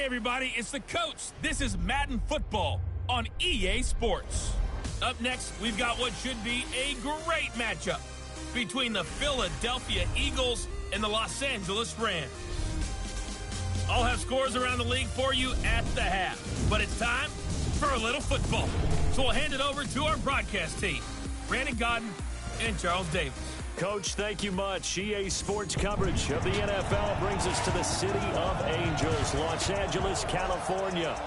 Hey, everybody, it's the coach. This is Madden Football on EA Sports. Up next, we've got what should be a great matchup between the Philadelphia Eagles and the Los Angeles Rams. I'll have scores around the league for you at the half, but it's time for a little football. So we'll hand it over to our broadcast team, Brandon Gaudin and Charles Davis. Coach, thank you much. EA Sports coverage of the NFL brings us to the City of Angels, Los Angeles, California.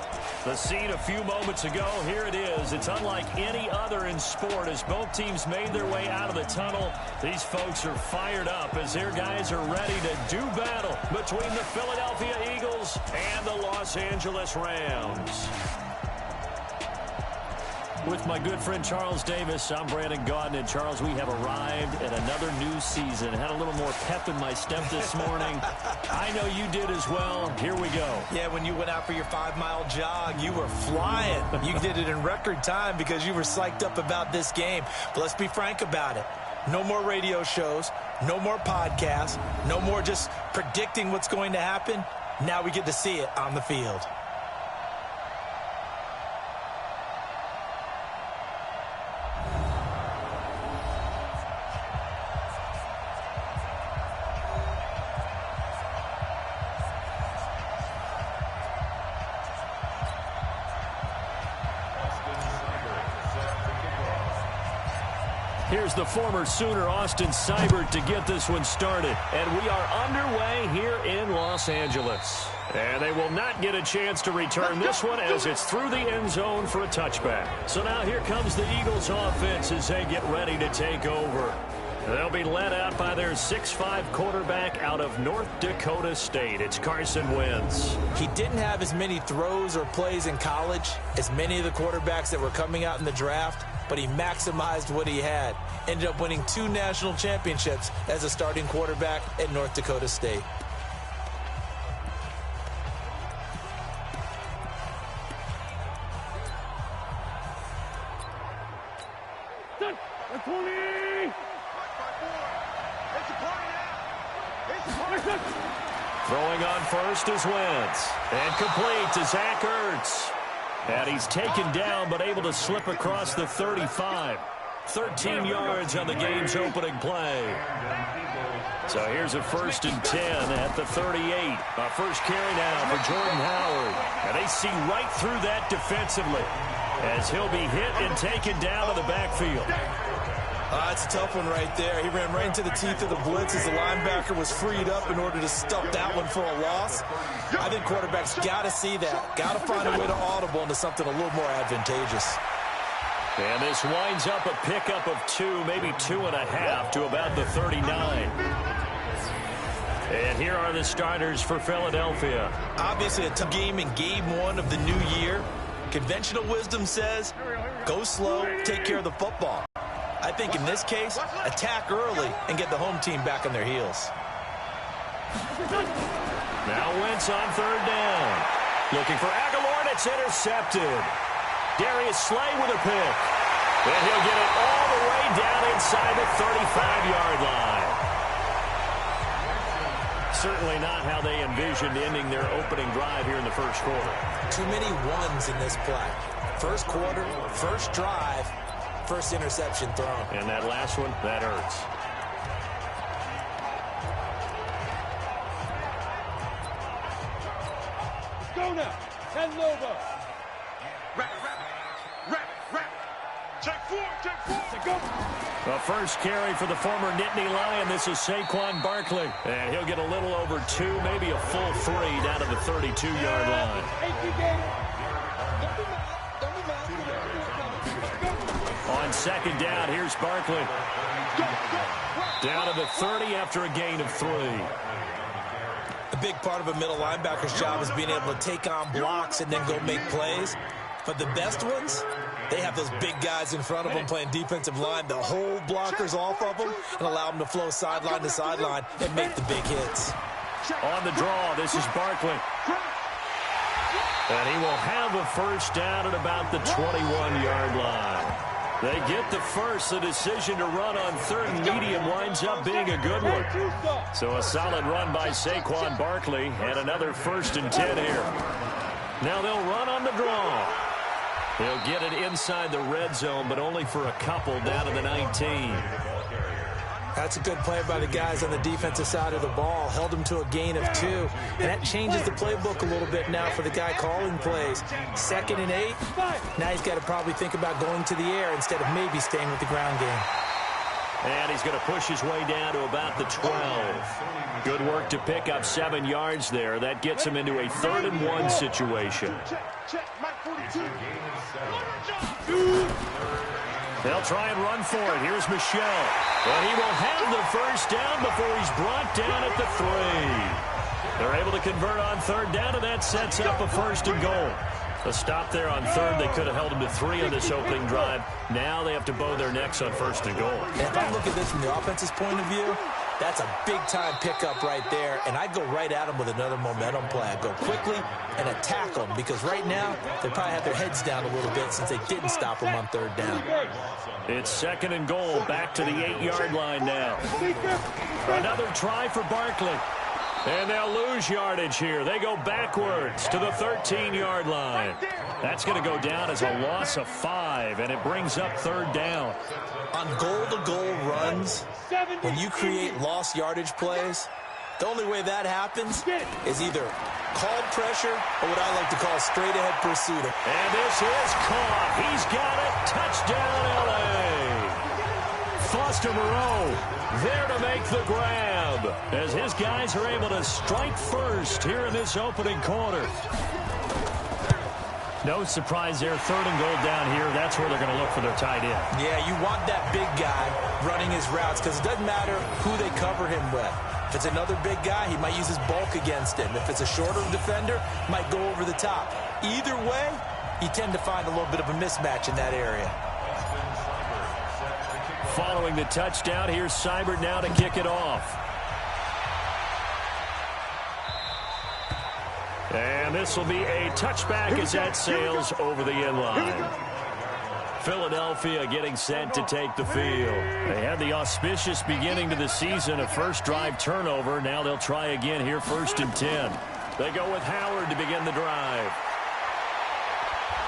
The scene a few moments ago, here it is. It's unlike any other in sport as both teams made their way out of the tunnel. These folks are fired up as their guys are ready to do battle between the Philadelphia Eagles and the Los Angeles Rams. With my good friend Charles Davis, I'm Brandon Gaudin. And Charles, we have arrived at another new season. Had a little more pep in my step this morning. I know you did as well. Here we go. Yeah, when you went out for your 5-mile jog, you were flying. You did it in record time because you were psyched up about this game. But let's be frank about it. No more radio shows, no more podcasts, no more just predicting what's going to happen. Now we get to see it on the field. Here's the former Sooner, Austin Seibert, to get this one started. And we are underway here in Los Angeles. And they will not get a chance to return this one as it's through the end zone for a touchback. So now here comes the Eagles offense as they get ready to take over. They'll be led out by their 6'5" quarterback out of North Dakota State. It's Carson Wentz. He didn't have as many throws or plays in college as many of the quarterbacks that were coming out in the draft, but he maximized what he had. Ended up winning 2 national championships as a starting quarterback at North Dakota State. Throwing on first is Wentz. And complete to Zach Ertz. And he's taken down but able to slip across the 35. 13 yards on the game's opening play. So here's a 1st and 10 at the 38. A first carry now for Jordan Howard. And they see right through that defensively as he'll be hit and taken down to the backfield. It's a tough one right there. He ran right into the teeth of the blitz as the linebacker was freed up in order to stuff that one for a loss. I think quarterbacks got to see that. Got to find a way to audible into something a little more advantageous. And this winds up a pickup of 2, maybe 2.5 to about the 39. And here are the starters for Philadelphia. Obviously a tough game in game 1 of the new year. Conventional wisdom says, go slow, take care of the football. I think in this case, attack early and get the home team back on their heels. Now Wentz on 3rd down. Looking for Aguilar, and it's intercepted. Darius Slay with a pick. And he'll get it all the way down inside the 35-yard line. Certainly not how they envisioned ending their opening drive here in the first quarter. Too many ones in this play. First quarter, first drive, first interception thrown. And that last one, that hurts. Go now, and Nova. Check four. Go. The first carry for the former Nittany Lion. This is Saquon Barkley. And he'll get a little over 2, maybe a full 3 down to the 32-yard line. On 2nd down, here's Barkley. Down to the 30 after a gain of 3. A big part of a middle linebacker's job is being able to take on blocks and then go make plays. But the best ones, they have those big guys in front of them playing defensive line to hold blockers off of them and allow them to flow sideline to sideline and make the big hits. On the draw, this is Barkley. And he will have a first down at about the 21-yard line. They get the first. The decision to run on third and medium winds up being a good one. So a solid run by Saquon Barkley and another 1st and 10 here. Now they'll run on the draw. They'll get it inside the red zone, but only for a couple down to the 19. That's a good play by the guys on the defensive side of the ball. Held them to a gain of 2. And that changes the playbook a little bit now for the guy calling plays. 2nd and 8. Now he's got to probably think about going to the air instead of maybe staying with the ground game. And he's going to push his way down to about the 12. Good work to pick up 7 yards there. That gets him into a 3rd and 1 situation. They'll try and run for it. Here's Michel. And he will have the first down before he's brought down at the 3. They're able to convert on 3rd down, and that sets up a 1st and goal. A stop there on 3rd. They could have held him to 3 on this opening drive. Now they have to bow their necks on 1st and goal. And if I look at this from the offense's point of view, that's a big-time pickup right there, and I'd go right at him with another momentum play. I'd go quickly and attack them, because right now they probably have their heads down a little bit since they didn't stop him on 3rd down. It's 2nd and goal, back to the 8-yard line now. Another try for Barkley. And they'll lose yardage here. They go backwards to the 13-yard line. That's going to go down as a loss of 5, and it brings up 3rd down. On goal-to-goal runs, when you create lost yardage plays, the only way that happens is either called pressure or what I like to call straight-ahead pursuit. And this is caught. He's got it. Touchdown, L.A. Foster Moreau there to make the grab as his guys are able to strike first here in this opening quarter. No surprise there. 3rd and goal down here. That's where they're going to look for their tight end. Yeah, you want that big guy running his routes because it doesn't matter who they cover him with. If it's another big guy, he might use his bulk against him. If it's a shorter defender, he might go over the top. Either way, you tend to find a little bit of a mismatch in that area. Following the touchdown, here's Seibert now to kick it off. And this will be a touchback as that sails over the end line. Philadelphia getting set to take the field. They had the auspicious beginning to the season, a first drive turnover. Now they'll try again here, 1st and 10. They go with Howard to begin the drive.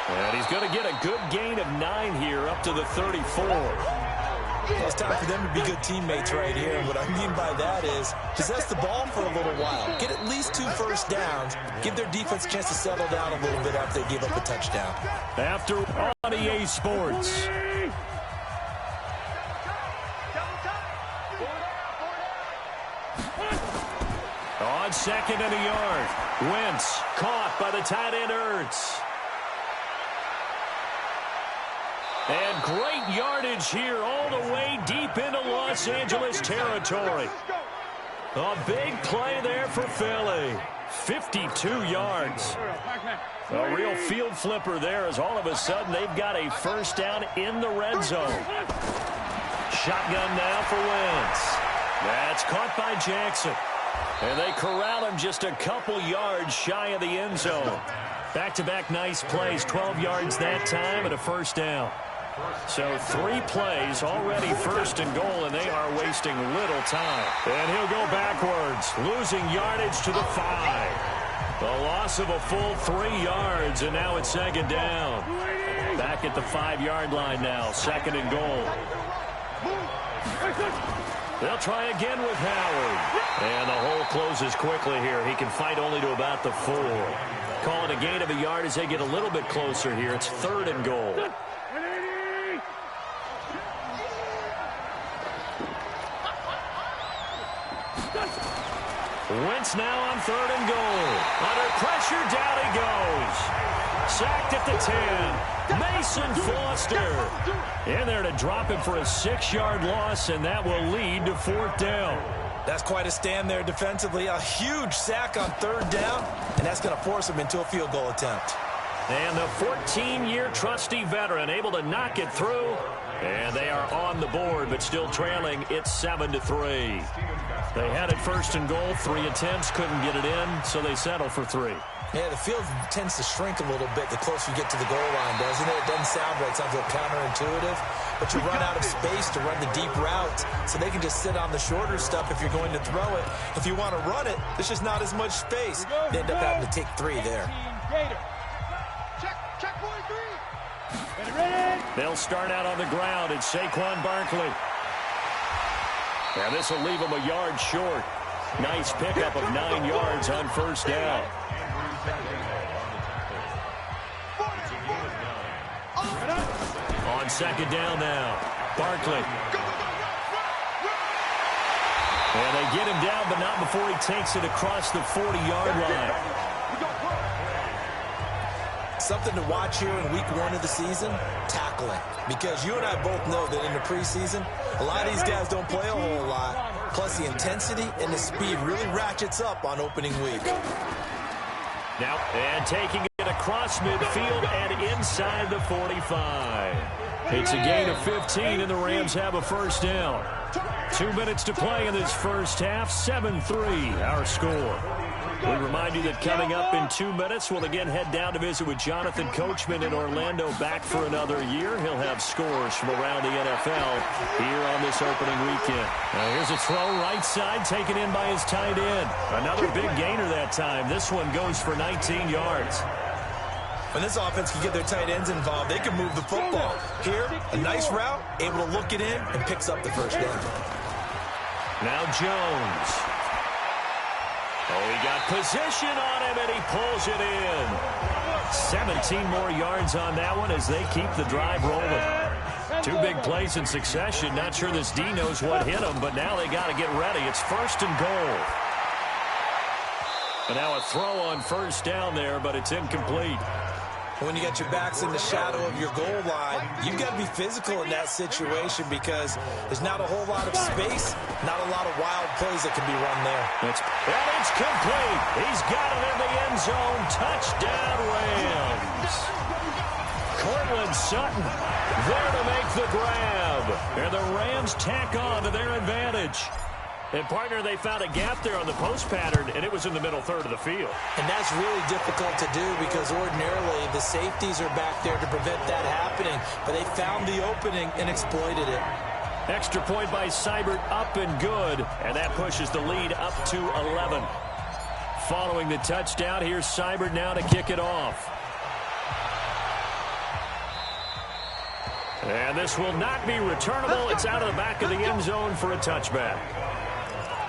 And he's going to get a good gain of 9 here, up to the 34. It's time for them to be good teammates right here. And what I mean by that is possess the ball for a little while. Get at least 2 first downs. Give their defense a chance to settle down a little bit after they give up a touchdown. After on EA Sports. On 2nd and a yard. Wentz caught by the tight end Ertz. And great yardage here all the way deep into Los Angeles territory. A big play there for Philly. 52 yards. A real field flipper there as all of a sudden they've got a first down in the red zone. Shotgun now for Wentz. That's caught by Jackson. And they corral him just a couple yards shy of the end zone. Back-to-back nice plays, 12 yards that time and a first down. So 3 plays, already 1st and goal, and they are wasting little time. And he'll go backwards, losing yardage to the 5. The loss of a full 3 yards, and now it's 2nd down. Back at the 5-yard line now, 2nd and goal. They'll try again with Howard. And the hole closes quickly here. He can fight only to about the 4. Call it a gain of a yard as they get a little bit closer here. It's 3rd and goal. Wentz now on 3rd and goal. Under pressure, down he goes. Sacked at the 10. Mason Foster in there to drop him for a 6-yard loss, and that will lead to 4th down. That's quite a stand there defensively. A huge sack on 3rd down, and that's going to force him into a field goal attempt. And the 14-year trusty veteran able to knock it through. And they are on the board, but still trailing. It's 7-3. They had it 1st and goal. 3 attempts, couldn't get it in, so they settle for 3. Yeah, the field tends to shrink a little bit the closer you get to the goal line, doesn't it? It doesn't sound right. Sounds a little counterintuitive. But you run out of space to run the deep routes, so they can just sit on the shorter stuff if you're going to throw it. If you want to run it, there's just not as much space. They end up having to take 3 there. Check 43. They'll start out on the ground. It's Saquon Barkley. And this will leave them a yard short. Nice pickup of 9 yards on first down. On second down now, Barkley. And they get him down, but not before he takes it across the 40-yard line. Something to watch here in week 1 of the season, tackling. Because you and I both know that in the preseason, a lot of these guys don't play a whole lot. Plus, the intensity and the speed really ratchets up on opening week. Now, and taking it across midfield and inside the 45. It's a gain of 15, and the Rams have a first down. 2 minutes to play in this first half, 7-3, our score. We remind you that coming up in 2 minutes, we'll again head down to visit with Jonathan Coachman in Orlando, back for another year. He'll have scores from around the NFL here on this opening weekend. Now here's a throw right side, taken in by his tight end. Another big gainer that time. This one goes for 19 yards. When this offense can get their tight ends involved, they can move the football. Here, a nice route, able to look it in, and picks up the first down. Now Jones. Oh, he got position on him, and he pulls it in. 17 more yards on that one as they keep the drive rolling. 2 big plays in succession. Not sure this D knows what hit him, but now they got to get ready. It's first and goal. And now a throw on first down there, but it's incomplete. When you got your backs in the shadow of your goal line, you've got to be physical in that situation because there's not a whole lot of space, not a lot of wild plays that can be run there. And it's complete. He's got it in the end zone. Touchdown, Rams. Cortland Sutton there to make the grab. And the Rams tack on to their advantage. And, partner, they found a gap there on the post pattern, and it was in the middle third of the field. And that's really difficult to do because ordinarily the safeties are back there to prevent that happening. But they found the opening and exploited it. Extra point by Seibert, up and good. And that pushes the lead up to 11. Following the touchdown, here's Seibert now to kick it off. And this will not be returnable. It's out of the back of the end zone for a touchback.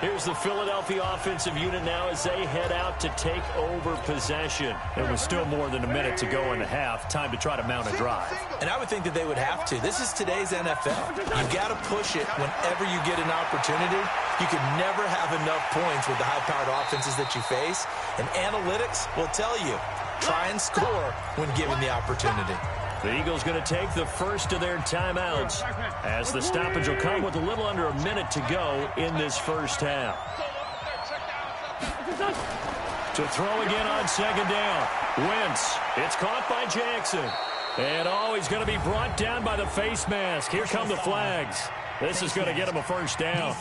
Here's the Philadelphia offensive unit now as they head out to take over possession. There was still more than a minute to go in the half. Time to try to mount a drive. And I would think that they would have to. This is today's NFL. You've got to push it whenever you get an opportunity. You can never have enough points with the high-powered offenses that you face. And analytics will tell you, try and score when given the opportunity. The Eagles going to take the first of their timeouts as the stoppage will come with a little under a minute to go in this first half. To throw again on second down. Wentz. It's caught by Jackson. And he's going to be brought down by the face mask. Here come the flags. This is going to get him a first down.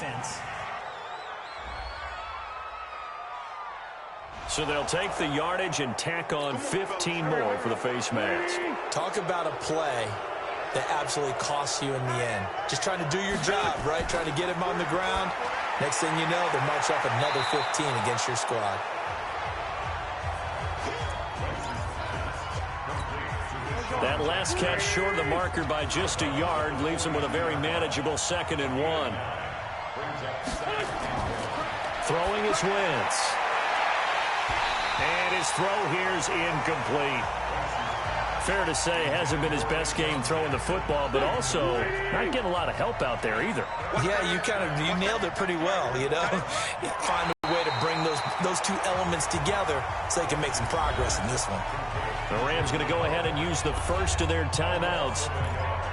So they'll take the yardage and tack on 15 more for the face mask. Talk about a play that absolutely costs you in the end. Just trying to do your job, right? Trying to get him on the ground. Next thing you know, they march off another 15 against your squad. That last catch short of the marker by just a yard leaves him with a very manageable 2nd and 1. Throwing is Wentz. And his throw here is incomplete. Fair to say, hasn't been his best game throwing the football, but also not getting a lot of help out there either. Yeah, you nailed it pretty well, you know. Find a way to bring those 2 elements together so they can make some progress in this one. The Rams going to go ahead and use the first of their timeouts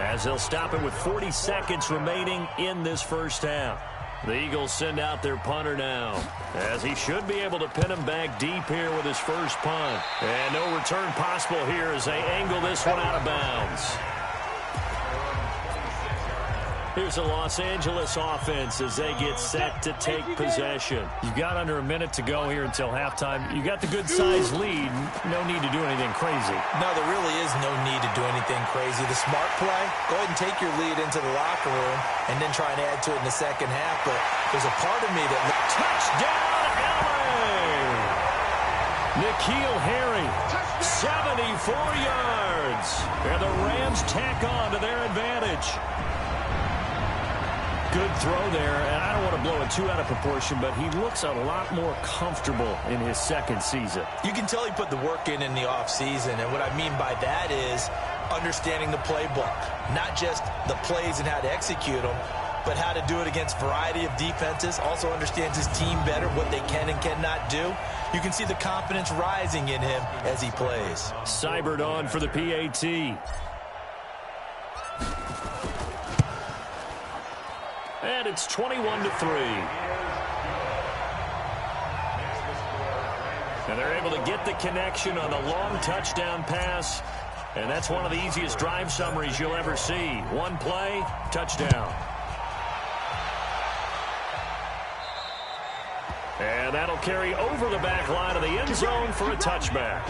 as they'll stop it with 40 seconds remaining in this first half. The Eagles send out their punter now, as he should be able to pin him back deep here with his first punt. And no return possible here as they angle this one out of bounds. Here's a Los Angeles offense as they get set to take possession. You've got under a minute to go here until halftime. You got the good-sized lead. No need to do anything crazy. No, there really is no need to do anything crazy. The smart play, go ahead and take your lead into the locker room and then try and add to it in the second half. But there's a part of me that... Touchdown, LA! N'Keal Harry, 74 yards. And the Rams tack on to their advantage. Good throw there, and I don't want to blow it too out of proportion, but he looks a lot more comfortable in his second season. You can tell he put the work in the offseason, and what I mean by that is understanding the playbook, not just the plays and how to execute them, but how to do it against a variety of defenses, also understands his team better, what they can and cannot do. You can see the confidence rising in him as he plays. Seibert on for the PAT. And it's 21-3. And they're able to get the connection on the long touchdown pass. And that's one of the easiest drive summaries you'll ever see. One play, touchdown. And that'll carry over the back line of the end zone for a touchback.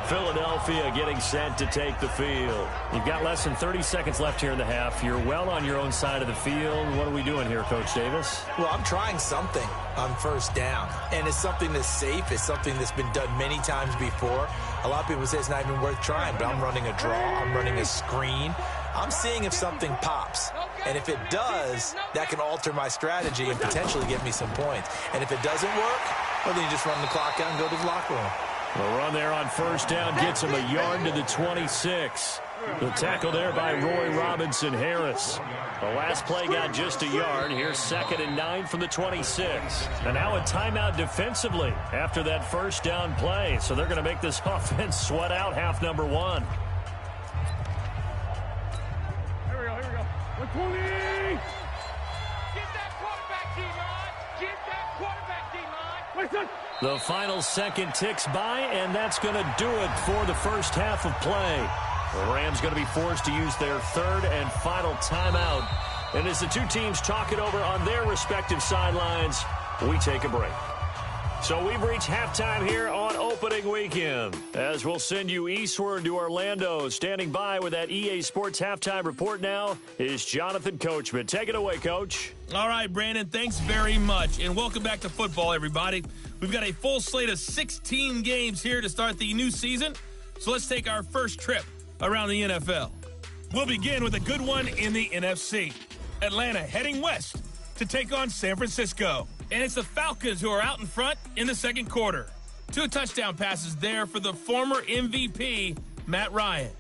Philadelphia getting set to take the field. You've got less than 30 seconds left here in the half. You're well on your own side of the field. What are we doing here, Coach Davis? Well, I'm trying something on first down, and it's something that's safe. It's something that's been done many times before. A lot of people say it's not even worth trying, but I'm running a draw. I'm running a screen. I'm seeing if something pops. And if it does, that can alter my strategy and potentially get me some points. And if it doesn't work, well, then you just run the clock out and go to the locker room. The run there on first down gets him a yard to the 26. The tackle there by Roy Robinson Harris. The last play got just a yard. Here's 2nd and 9 from the 26. And now a timeout defensively after that first down play. So they're going to make this offense sweat out half number one. Here we go. 120. Get that quarterback, D-line. Get that quarterback, D-line. Wait, son. The final second ticks by, and that's going to do it for the first half of play. The Rams going to be forced to use their third and final timeout. And as the two teams talk it over on their respective sidelines, we take a break. So we've reached halftime here on opening weekend. As we'll send you eastward to Orlando, standing by with that EA Sports halftime report now is Jonathan Coachman. Take it away, Coach. All right, Brandon, thanks very much. And welcome back to football, everybody. We've got a full slate of 16 games here to start the new season. So let's take our first trip around the NFL. We'll begin with a good one in the NFC. Atlanta heading west to take on San Francisco. And it's the Falcons who are out in front in the second quarter. 2 touchdown passes there for the former MVP, Matt Ryan.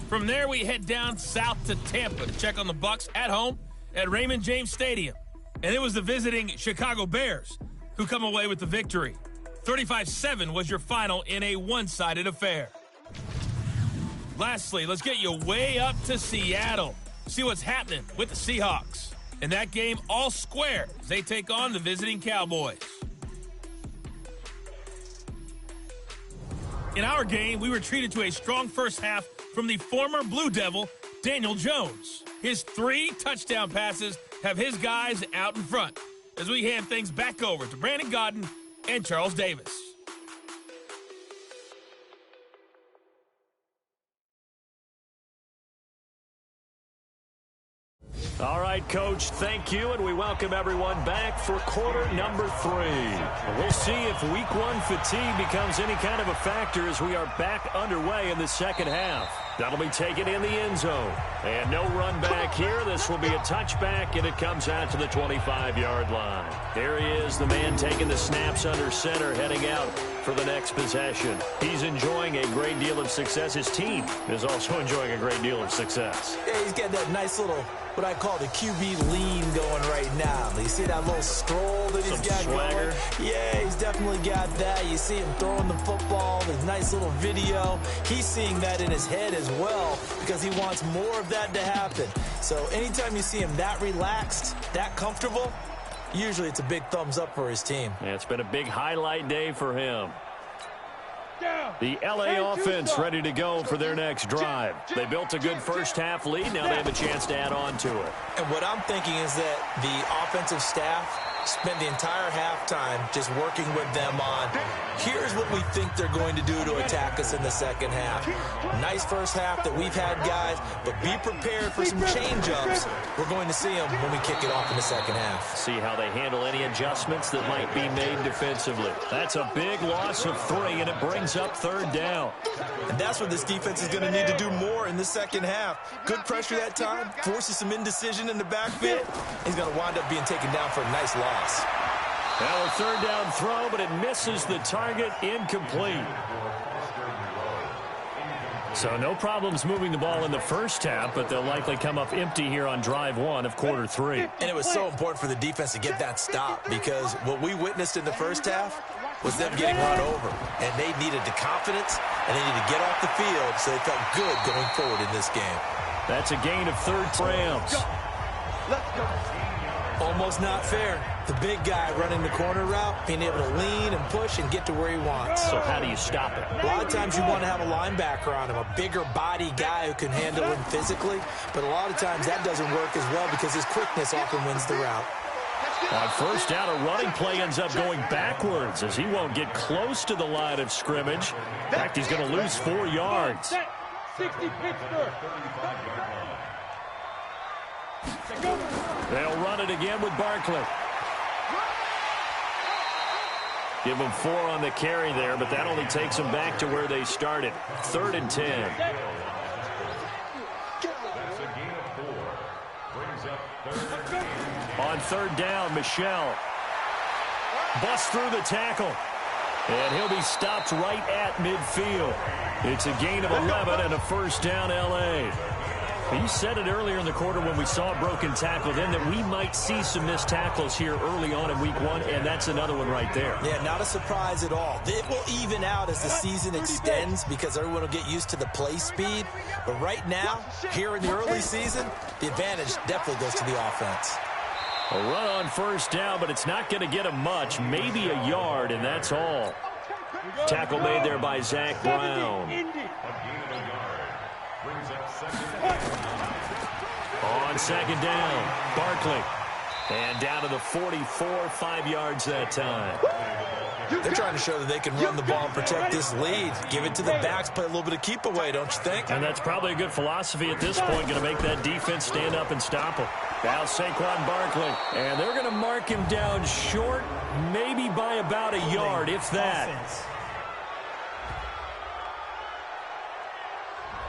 From there, we head down south to Tampa to check on the Bucs at home at Raymond James Stadium. And it was the visiting Chicago Bears who come away with the victory. 35-7 was your final in a one-sided affair. Lastly, let's get you way up to Seattle. See what's happening with the Seahawks. In that game, all square as they take on the visiting Cowboys. In our game, we were treated to a strong first half from the former Blue Devil, Daniel Jones. His 3 touchdown passes have his guys out in front as we hand things back over to Brandon Gaudin and Charles Davis. All right, Coach, thank you, and we welcome everyone back for quarter number 3. We'll see if week 1 fatigue becomes any kind of a factor as we are back underway in the second half. That'll be taken in the end zone. And no run back here. This will be a touchback, and it comes out to the 25-yard line. There he is, the man taking the snaps under center, heading out for the next possession. He's enjoying a great deal of success. His team is also enjoying a great deal of success. Yeah, he's got that nice little, what I call the QB lean going right now. You see that little stroll that he's got swagger going? Yeah, he's definitely got that. You see him throwing the football, this nice little video. He's seeing that in his head as well because he wants more of that to happen. So anytime you see him that relaxed, that comfortable, usually it's a big thumbs up for his team. Yeah, it's been a big highlight day for him. The LA offense ready to go for their next drive. They built a good first half lead. Now they have a chance to add on to it. And what I'm thinking is that the offensive staff spent the entire halftime just working with them on, here's what we think they're going to do to attack us in the second half. Nice first half that we've had, guys, but be prepared for some change-ups. We're going to see them when we kick it off in the second half. See how they handle any adjustments that might be made defensively. That's a big loss of 3, and it brings up third down. And that's what this defense is going to need to do more in the second half. Good pressure that time, forces some indecision in the backfield. He's going to wind up being taken down for a nice loss. Now a third down throw, but it misses the target, incomplete. So no problems moving the ball in the first half, but they'll likely come up empty here on drive 1 of quarter 3. And it was so important for the defense to get that stop, because what we witnessed in the first half was them getting run over. And they needed the confidence, and they needed to get off the field so they felt good going forward in this game. That's a gain of 3 Rams. Let's go. Almost not fair. The big guy running the corner route, being able to lean and push and get to where he wants. So how do you stop it? A lot of times you want to have a linebacker on him, a bigger body guy who can handle him physically. But a lot of times that doesn't work as well because his quickness often wins the route. On first down, a running play ends up going backwards as he won't get close to the line of scrimmage. In fact, he's going to lose 4 yards. 60 Pittsburgh. They'll run it again with Barkley. Give them 4 on the carry there, but that only takes them back to where they started. 3rd and 10. On third down, Michel busts through the tackle. And he'll be stopped right at midfield. It's a gain of 11 and a first down, L.A. You said it earlier in the quarter when we saw a broken tackle then that we might see some missed tackles here early on in week 1, and that's another one right there. Yeah, not a surprise at all. It will even out as the season extends because everyone will get used to the play speed. But right now, here in the early season, the advantage definitely goes to the offense. A run on first down, but it's not going to get him much. Maybe a yard, and that's all. Tackle made there by Zach Brown. On second down, Barkley. And down to the 44, 5 yards that time. They're trying to show that they can run the ball and protect this lead. Give it to the backs, play a little bit of keep away, don't you think? And that's probably a good philosophy at this point, going to make that defense stand up and stop him. Now Saquon Barkley. And they're going to mark him down short, maybe by about a yard, if that.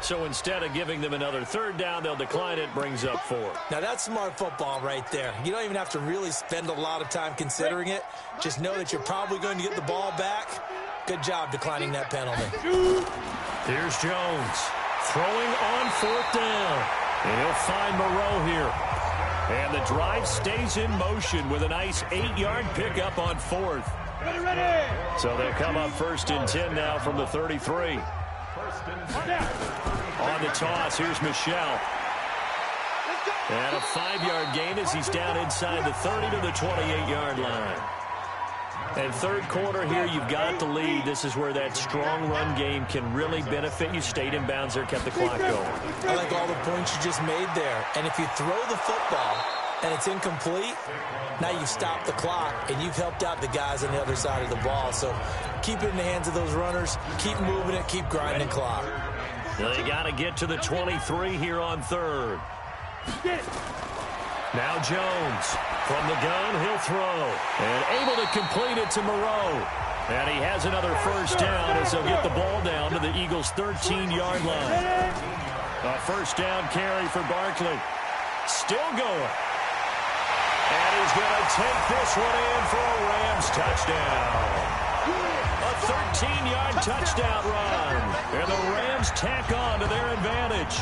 So instead of giving them another third down, they'll decline it, brings up 4. Now that's smart football right there. You don't even have to really spend a lot of time considering it. Just know that you're probably going to get the ball back. Good job declining that penalty. Here's Jones throwing on 4th down. And he'll find Moreau here. And the drive stays in motion with a nice 8-yard pickup on 4th. So they come up 1st and 10 now from the 33. On the toss, here's Michel. And a 5-yard gain as he's down inside the 30 to the 28-yard line. And third quarter here, you've got the lead. This is where that strong run game can really benefit you. Stayed in bounds there, kept the clock going. I like all the points you just made there. And if you throw the football and it's incomplete, now you've stopped the clock and you've helped out the guys on the other side of the ball. So keep it in the hands of those runners. Keep moving it. Keep grinding clock. They got to get to the 23 here on 3rd. Now Jones from the gun, he'll throw. And able to complete it to Moreau. And he has another first down as he'll get the ball down to the Eagles' 13-yard line. A first down carry for Barkley. Still going. And he's going to take this one in for a Rams touchdown. A 13-yard touchdown run. And the Rams tack on to their advantage.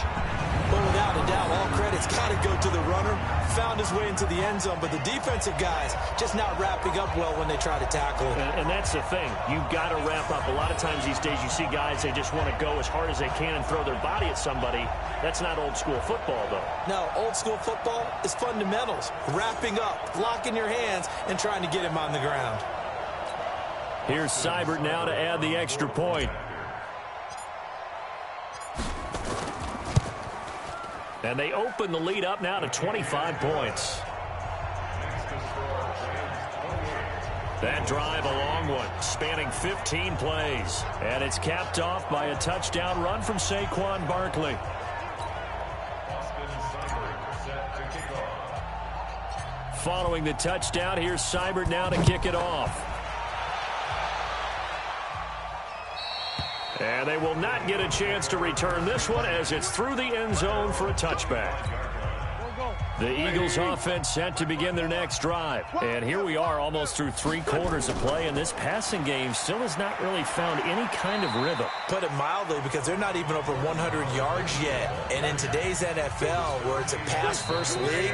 Well, without a doubt, all credit's got to go to the runner. Found his way into the end zone, but the defensive guys just not wrapping up well when they try to tackle him. And that's the thing. You've got to wrap up. A lot of times these days you see guys, they just want to go as hard as they can and throw their body at somebody. That's not old school football, though. No, old school football is fundamentals. Wrapping up, locking your hands, and trying to get him on the ground. Here's Seibert now to add the extra point. And they open the lead up now to 25 points. That drive, a long one, spanning 15 plays. And it's capped off by a touchdown run from Saquon Barkley. Following the touchdown, here's Seibert now to kick it off. And they will not get a chance to return this one as it's through the end zone for a touchback. The Eagles offense set to begin their next drive. And here we are almost through 3 quarters of play, and this passing game still has not really found any kind of rhythm. Put it mildly, because they're not even over 100 yards yet. And in today's NFL, where it's a pass-first league,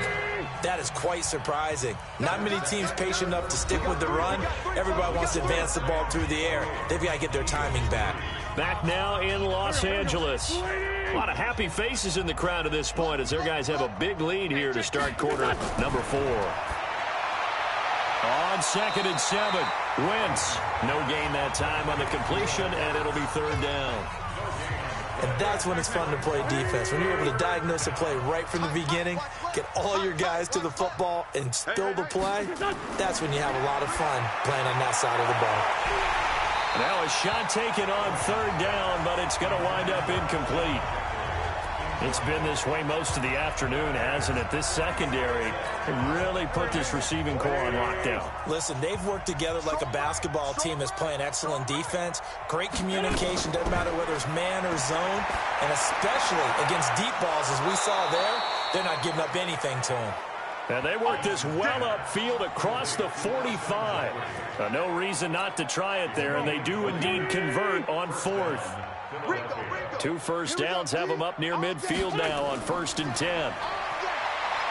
that is quite surprising. Not many teams patient enough to stick with the run. Everybody wants to advance the ball through the air. They've got to get their timing back. Back now in Los Angeles. A lot of happy faces in the crowd at this point as their guys have a big lead here to start quarter number 4. On 2nd and 7, Wentz. No gain that time on the completion, and it'll be 3rd down. And that's when it's fun to play defense. When you're able to diagnose a play right from the beginning, get all your guys to the football, and spill the play, that's when you have a lot of fun playing on that side of the ball. Now a shot taken on 3rd down, but it's going to wind up incomplete. It's been this way most of the afternoon, hasn't it? This secondary really put this receiving core on lockdown. Listen, they've worked together like a basketball team that's playing excellent defense. Great communication, doesn't matter whether it's man or zone. And especially against deep balls, as we saw there, they're not giving up anything to them. And they work this well upfield across the 45. No reason not to try it there, and they do indeed convert on 4th. 2 first downs have them up near midfield now on 1st and 10.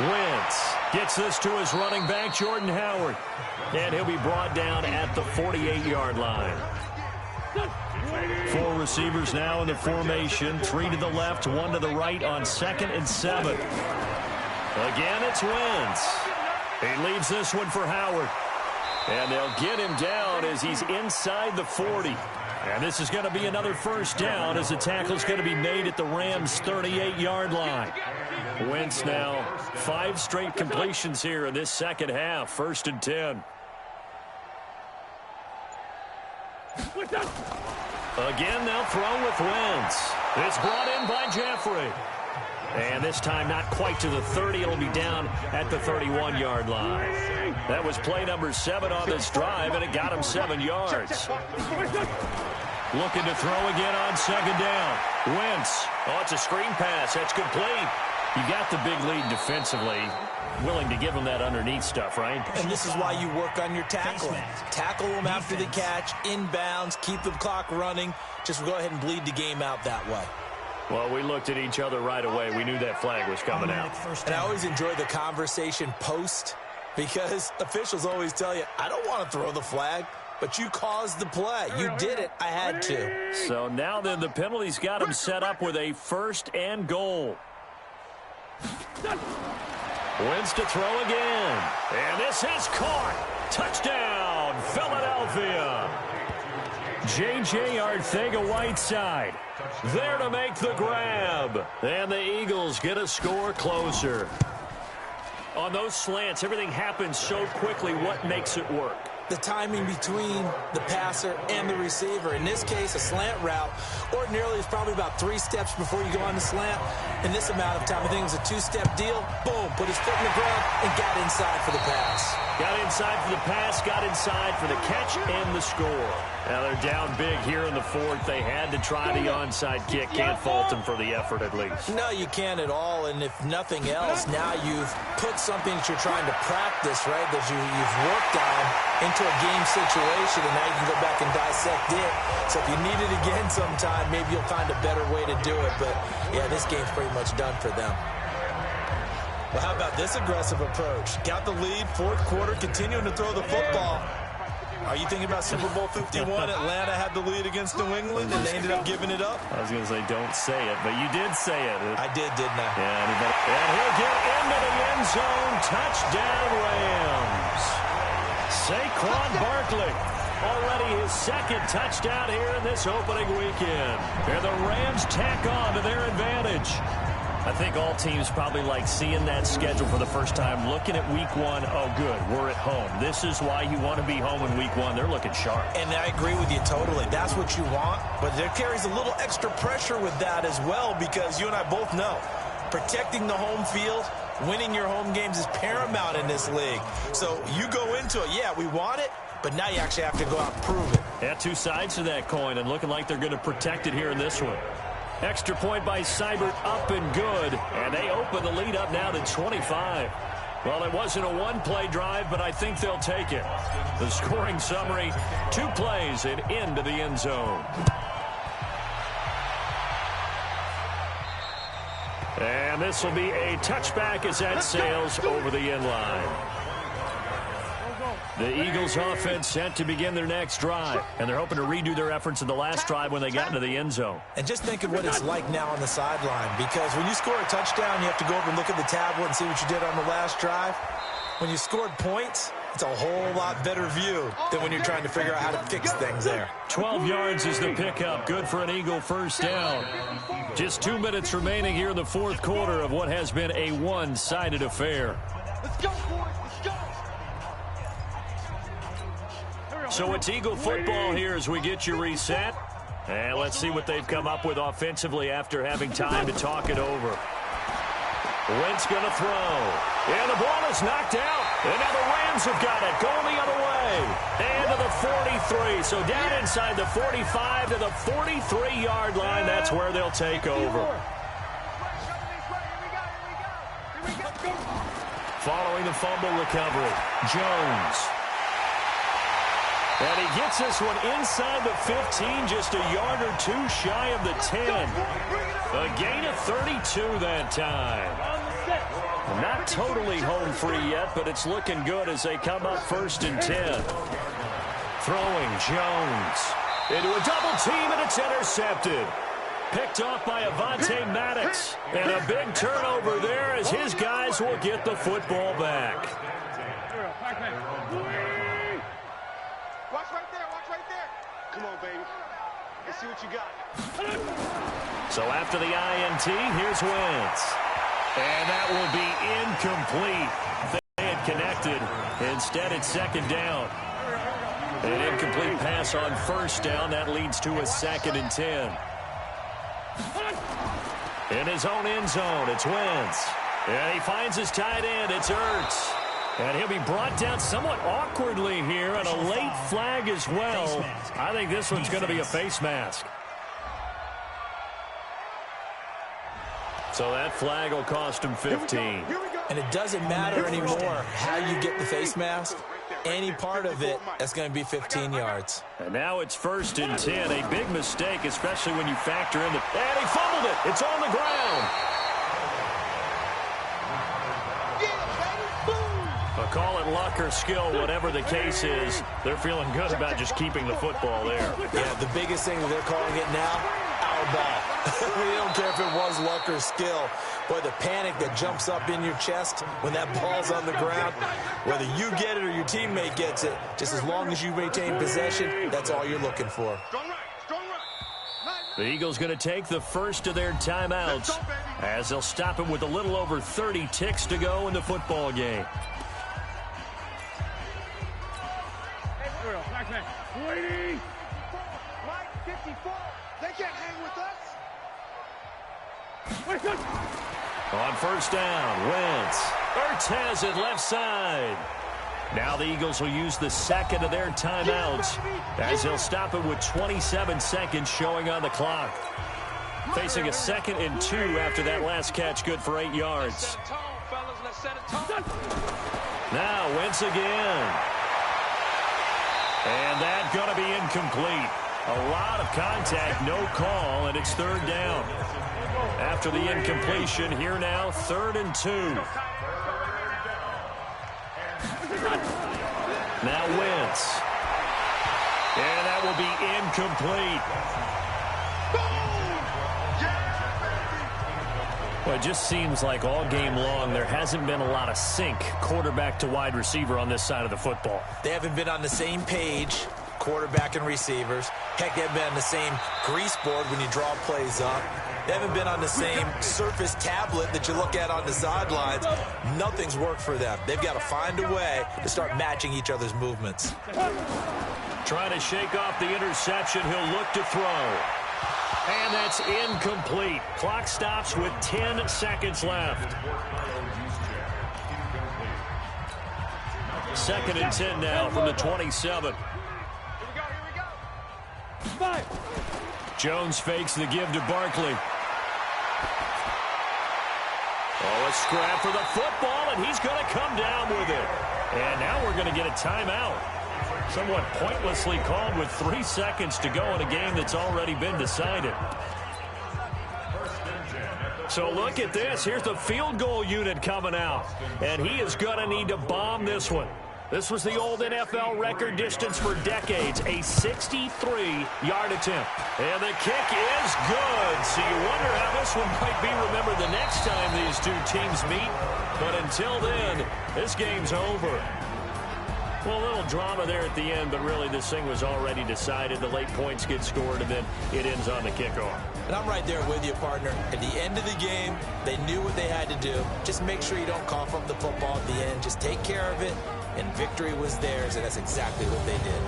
Wentz gets this to his running back, Jordan Howard. And he'll be brought down at the 48-yard line. 4 receivers now in the formation. 3 to the left, 1 to the right on 2nd and 7. Again, it's Wentz. He leaves this one for Howard. And they'll get him down as he's inside the 40. And this is going to be another first down as the tackle's going to be made at the Rams' 38-yard line. Wentz now 5 straight completions here in this second half. 1st and 10. Again, they'll throw with Wentz. It's brought in by Jeffrey. And this time not quite to the 30. It'll be down at the 31-yard line. That was play number 7 on this drive, and it got him 7 yards. Looking to throw again on 2nd down. Wentz. Oh, it's a screen pass. That's complete. You got the big lead defensively. Willing to give him that underneath stuff, right? And this is why you work on your tackling. Tackle them after the catch, inbounds, keep the clock running. Just go ahead and bleed the game out that way. Well, we looked at each other right away. We knew that flag was coming out. And I always enjoy the conversation post, because officials always tell you, I don't want to throw the flag, but you caused the play. You did it. I had to. So now then the penalty's got him set up with a 1st and goal. Wentz to throw again. And this is caught. Touchdown, Philadelphia. J.J. Arcega-Whiteside there to make the grab. And the Eagles get a score closer. On those slants, everything happens so quickly. What makes it work? The timing between the passer and the receiver. In this case, a slant route ordinarily is probably about 3 steps before you go on the slant. In this amount of time, I think it was a 2-step deal. Boom, put his foot in the ground and got inside for the pass. Got inside for the pass, got inside for the catch and the score. Now they're down big here in the 4th. They had to try the onside kick. Can't fault them for the effort at least. No, you can't at all. And if nothing else, now you've put something that you're trying to practice, right, that you've worked on into a game situation, and now you can go back and dissect it. So if you need it again sometime, maybe you'll find a better way to do it. But, yeah, this game's pretty much done for them. Well, how about this aggressive approach? Got the lead, 4th quarter, continuing to throw the football. Are you thinking about Super Bowl 51? Atlanta had the lead against New England, and they ended up giving it up? I was going to say, don't say it, but you did say it. I did, didn't I? Yeah, and he'll get into the end zone. Touchdown, Rams. Saquon Barkley. Already his second touchdown here in this opening weekend. And the Rams tack on to their advantage. I think all teams probably like seeing that schedule for the first time, looking at week one. Oh, good, we're at home. This is why you want to be home in week one. They're looking sharp. And I agree with you totally. That's what you want, but there carries a little extra pressure with that as well, because you and I both know protecting the home field, winning your home games is paramount in this league. So you go into it, yeah, we want it, but now you actually have to go out and prove it. Yeah, two sides to that coin, and looking like they're going to protect it here in this one. Extra point by Seibert, up and good. And they open the lead up now to 25. Well, it wasn't a one-play drive, but I think they'll take it. The scoring summary, 2 plays and into the end zone. And this will be a touchback as that sails over the end line. The Eagles offense set to begin their next drive, and they're hoping to redo their efforts in the last drive when they got into the end zone. And just think of what it's like now on the sideline, because when you score a touchdown, you have to go over and look at the tablet and see what you did on the last drive. When you scored points, it's a whole lot better view than when you're trying to figure out how to fix things there. 12 yards is the pickup. Good for an Eagle first down. Just 2 minutes remaining here in the fourth quarter of what has been a one-sided affair. Let's go, boys. Let's go. So it's Eagle football here as we get you reset. And let's see what they've come up with offensively after having time to talk it over. Wentz going to throw. And the ball is knocked out. And now the Rams have got it. Going the other way. And to the 43. So down inside the 45 to the 43-yard line. That's where they'll take over. Following the fumble recovery, Jones. And he gets this one inside the 15, just a yard or two shy of the 10. A gain of 32 that time. Not totally home free yet, but it's looking good as they come up 1st and 10. Throwing Jones into a double team, and it's intercepted. Picked off by Avonte Maddox. And a big turnover there as his guys will get the football back. Watch right there. Come on, baby. Let's see what you got. So after the INT, here's Wentz. And that will be incomplete. They had connected. Instead, it's 2nd down. An incomplete pass on 1st down. That leads to a 2nd and 10. In his own end zone, it's Wentz. And he finds his tight end. It's Ertz. And he'll be brought down somewhat awkwardly here, and a late flag as well. I think this one's going to be a face mask. So that flag will cost him 15. And it doesn't matter anymore how you get the face mask. Any part of it, that's going to be 15 yards. And now it's 1st and 10. A big mistake, especially when you factor in the... And he fumbled it. It's on the ground. Call it luck or skill, whatever the case is. They're feeling good about just keeping the football there. Yeah, the biggest thing that they're calling it now, our ball. We don't care if it was luck or skill. Boy, the panic that jumps up in your chest when that ball's on the ground, whether you get it or your teammate gets it, just as long as you maintain possession, that's all you're looking for. The Eagles going to take the first of their timeouts as they'll stop him with a little over 30 ticks to go in the football game. Waiting. Mike, 54. They can't hang with us. On 1st down, Wentz. Ertz has it left side. Now the Eagles will use the 2nd of their timeouts as they'll stop it with 27 seconds showing on the clock. Facing a 2nd and 2 after that last catch, good for 8 yards. Now Wentz again. And that's going to be incomplete. A lot of contact, no call, and it's 3rd down. After the incompletion, here now, 3rd and 2. Now Wentz. And that will be incomplete. Well, it just seems like all game long there hasn't been a lot of sync quarterback to wide receiver on this side of the football. They haven't been on the same page. quarterback and receivers. Heck, they haven't been on the same grease board when you draw plays up. They haven't been on the same Surface tablet that you look at on the sidelines. Nothing's worked for them. They've got to find a way to start matching each other's movements. Trying to shake off the interception. He'll look to throw. And that's incomplete. Clock stops with 10 seconds left. 2nd and 10 now from the 27. Jones fakes the give to Barkley. Oh, a scrap for the football, and he's going to come down with it. And now we're going to get a timeout. Somewhat pointlessly called with 3 seconds to go in a game that's already been decided. So look at this. Here's the field goal unit coming out. And he is going to need to bomb this one. This was the old NFL record distance for decades, a 63-yard attempt. And the kick is good. So you wonder how this one might be remembered the next time these two teams meet. But until then, this game's over. Well, a little drama there at the end, but really this thing was already decided. The late points get scored, and then it ends on the kickoff. And I'm right there with you, partner. At the end of the game, they knew what they had to do. Just make sure you don't cough up the football at the end. Just take care of it, and victory was theirs, and that's exactly what they did.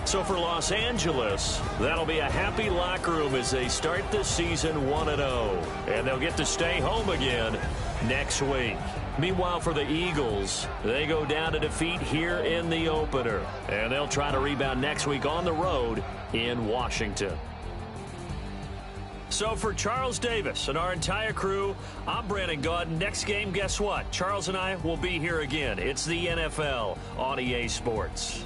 So for Los Angeles, that'll be a happy locker room as they start the season 1-0. And they'll get to stay home again next week. Meanwhile, for the Eagles, they go down to defeat here in the opener. And they'll try to rebound next week on the road in Washington. So for Charles Davis and our entire crew, I'm Brandon Gaudin. Next game, guess what? Charles and I will be here again. It's the NFL on EA Sports.